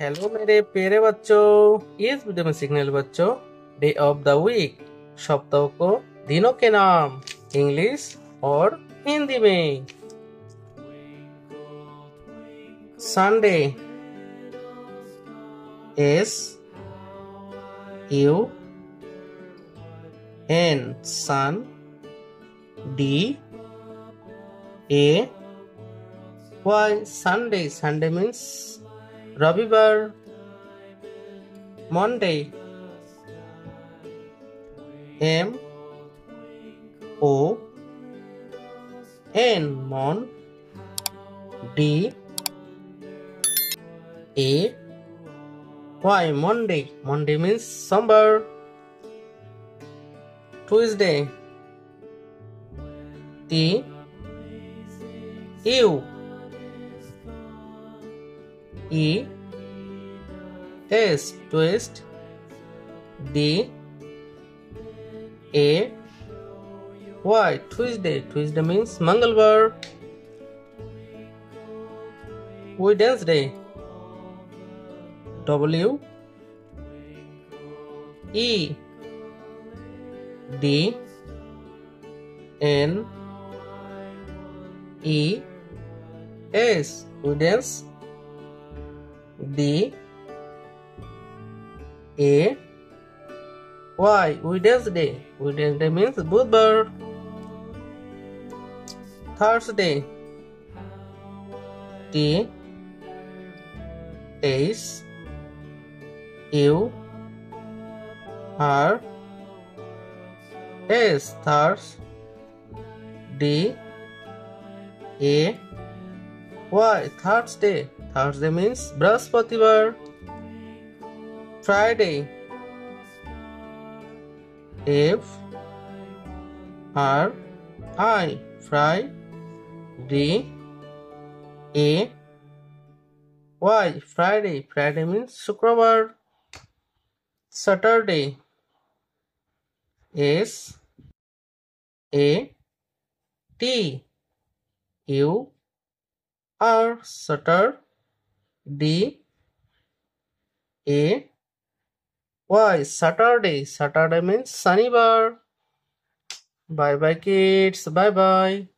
Hello मेरे प्यारे बच्चों। इस वीडियो में सीखने वाले बच्चों डे ऑफ द वीक सप्ताह को दिनों के नाम इंग्लिश और हिंदी में। Sunday S U N sun D A Y Sunday. Sunday means रविवार। Monday M O N mon D A Y Monday. Monday means सोमवार। Tuesday T U E S twist D A Y Tuesday। Tuesday means Mangalwar। Wednesday W E D N E S Wednesday D A Y Wednesday। Wednesday means Budvar। Thursday T S U R S Thurs D A Y Thursday। Thursday means Brahaspatibar। Friday F R I Fry D A Y Friday। Friday means Shukrabar। Saturday S A T U R Saturday D A Y Saturday। Saturday means Shanibar। Bye bye kids. Bye bye.